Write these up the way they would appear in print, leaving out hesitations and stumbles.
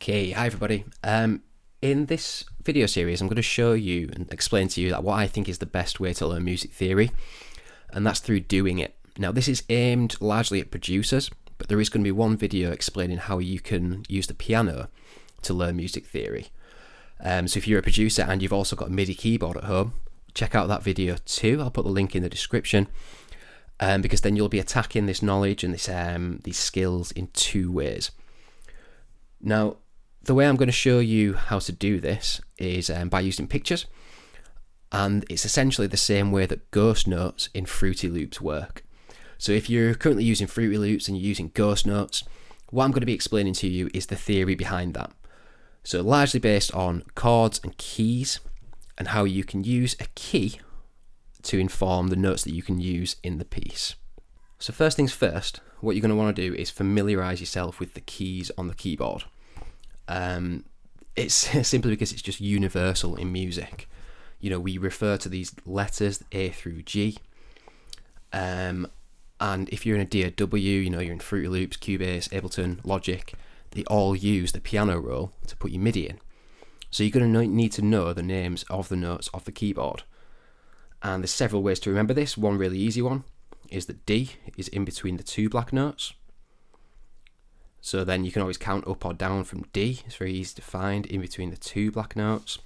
Okay, hi everybody. In this video series, I'm going to show you and explain to you that what I think is the best way to learn music theory, and that's through doing it. Now, this is aimed largely at producers, but there is going to be one video explaining how you can use the piano to learn music theory. So if you're a producer and you've also got a MIDI keyboard at home, check out that video too. I'll put the link in the description, because then you'll be attacking this knowledge and these skills in two ways. Now, the way I'm going to show you how to do this is by using pictures, and it's essentially the same way that ghost notes in Fruity Loops work. So if you're currently using Fruity Loops and you're using ghost notes, what I'm going to be explaining to you is the theory behind that. So largely based on chords and keys and how you can use a key to inform the notes that you can use in the piece. So first things first, what you're going to want to do is familiarise yourself with the keys on the keyboard. It's simply because it's just universal in music. You know, we refer to these letters A through G, and if you're in a DAW, you know, you're in Fruity Loops, Cubase, Ableton, Logic, they all use the piano roll to put your MIDI in. So you're going to need to know the names of the notes of the keyboard. And there's several ways to remember this. One really easy one is that D is in between the two black notes. So then you can always count up or down from D. It's very easy to find in between the two black notes.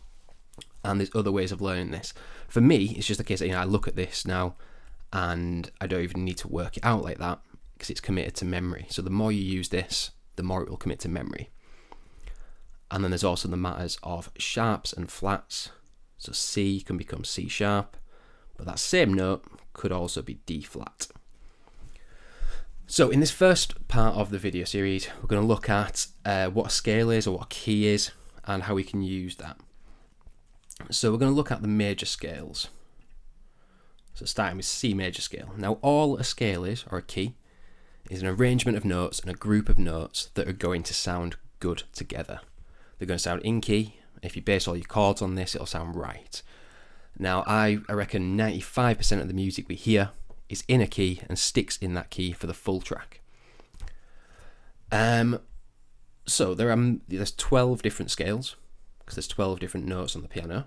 And there's other ways of learning this. For me, it's just a case that, you know, I look at this now and I don't even need to work it out like that because it's committed to memory. So the more you use this, the more it will commit to memory. And then there's also the matters of sharps and flats. So C can become C sharp, but that same note could also be D flat. So in this first part of the video series, we're going to look at what a scale is or what a key is and how we can use that. So we're going to look at the major scales. So starting with C major scale. Now all a scale is, or a key, is an arrangement of notes and a group of notes that are going to sound good together. They're going to sound in key. If you base all your chords on this, it'll sound right. Now I reckon 95% of the music we hear is in a key and sticks in that key for the full track. So there's 12 different scales, because there's 12 different notes on the piano,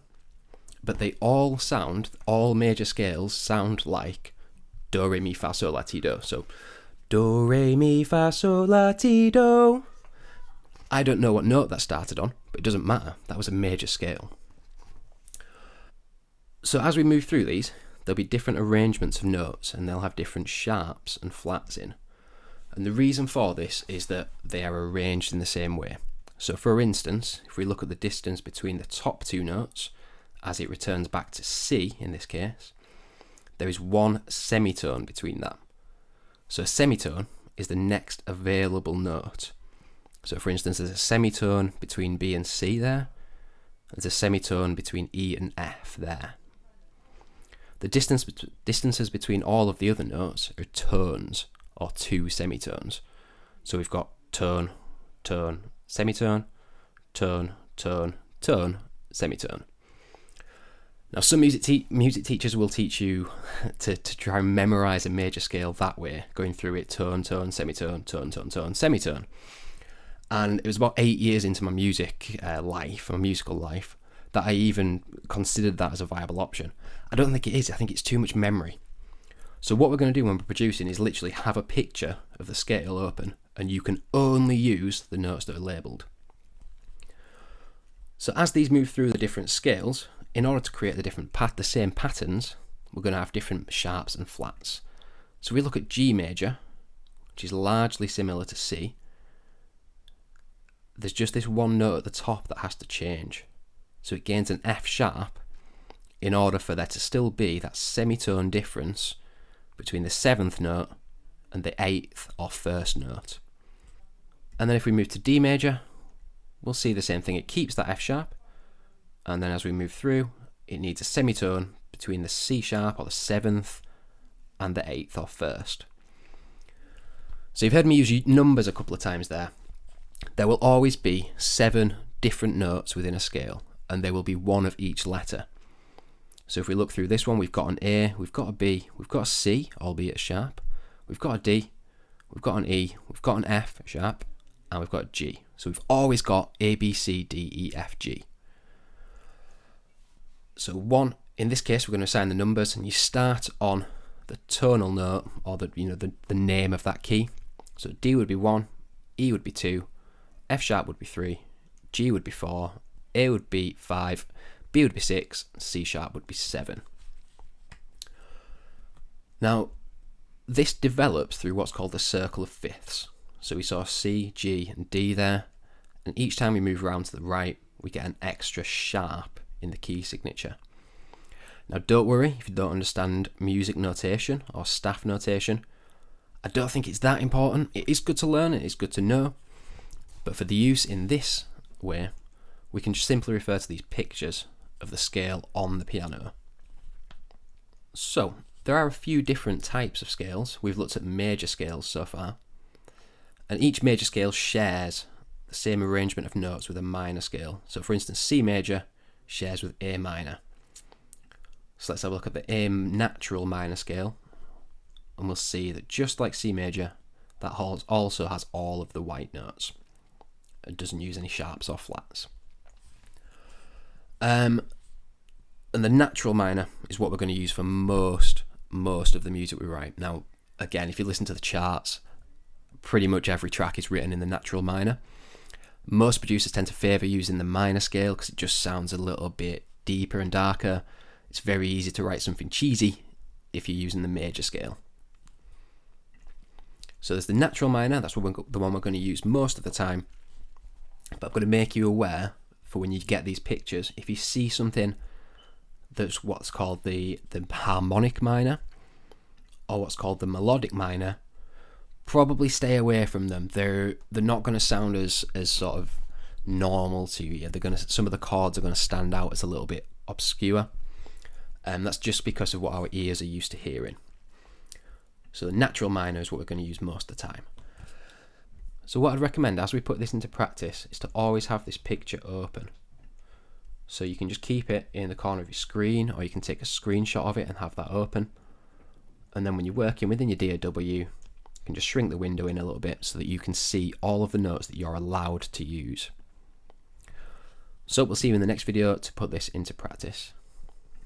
but all major scales sound like do, re, mi, fa, sol, la, ti, do. So do, re, mi, fa, sol, la, ti, do. I don't know what note that started on, but it doesn't matter. That was a major scale. So as we move through these, there'll be different arrangements of notes and they'll have different sharps and flats in. And the reason for this is that they are arranged in the same way. So for instance, if we look at the distance between the top two notes, as it returns back to C in this case, there is one semitone between that. So a semitone is the next available note. So for instance, there's a semitone between B and C there. There's a semitone between E and F there. The distances between all of the other notes are tones, or two semitones. So we've got tone, tone, semitone, tone, tone, tone, semitone. Now some music teachers will teach you to try and memorise a major scale that way, going through it tone, tone, semitone, tone, tone, tone, semitone. And it was about 8 years into my musical life, that I even considered that as a viable option. I don't think it is. I think it's too much memory. So what we're going to do when we're producing is literally have a picture of the scale open, and you can only use the notes that are labelled. So as these move through the different scales, in order to create the same patterns, we're going to have different sharps and flats. So we look at G major, which is largely similar to C. There's just this one note at the top that has to change. So it gains an F sharp in order for there to still be that semitone difference between the 7th note and the 8th or 1st note. And then if we move to D major, we'll see the same thing. It keeps that F sharp, and then as we move through, it needs a semitone between the C sharp or the 7th and the 8th or 1st. So you've heard me use numbers a couple of times there. There will always be 7 different notes within a scale, and there will be one of each letter. So if we look through this one, we've got an A, we've got a B, we've got a C, albeit a sharp, we've got a D, we've got an E, we've got an F sharp, and we've got a G So we've always got A, B, C, D, E, F, G. So 1, in this case, we're going to assign the numbers, and you start on the tonal note, or the name of that key. So D would be 1, E would be 2, F sharp would be 3, G would be 4, A would be 5, B would be 6, C sharp would be 7. Now, this develops through what's called the circle of fifths. So we saw C, G, and D there, and each time we move around to the right, we get an extra sharp in the key signature. Now, don't worry if you don't understand music notation or staff notation. I don't think it's that important. It is good to learn, it is good to know, but for the use in this way, we can just simply refer to these pictures of the scale on the piano. So, there are a few different types of scales. We've looked at major scales so far, and each major scale shares the same arrangement of notes with a minor scale. So for instance, C major shares with A minor. So let's have a look at the A natural minor scale, and we'll see that just like C major, that also has all of the white notes. It doesn't use any sharps or flats. And the natural minor is what we're going to use for most of the music we write. Now, again, if you listen to the charts, pretty much every track is written in the natural minor. Most producers tend to favour using the minor scale because it just sounds a little bit deeper and darker. It's very easy to write something cheesy if you're using the major scale. So there's the natural minor, that's the one we're going to use most of the time. But I'm going to make you aware, for when you get these pictures, if you see something that's what's called the harmonic minor, or what's called the melodic minor, probably stay away from them. They're not going to sound as sort of normal to you. Some of the chords are going to stand out as a little bit obscure, and that's just because of what our ears are used to hearing. So the natural minor is what we're going to use most of the time. So what I'd recommend as we put this into practice is to always have this picture open. So you can just keep it in the corner of your screen, or you can take a screenshot of it and have that open. And then when you're working within your DAW, you can just shrink the window in a little bit so that you can see all of the notes that you're allowed to use. So we'll see you in the next video to put this into practice.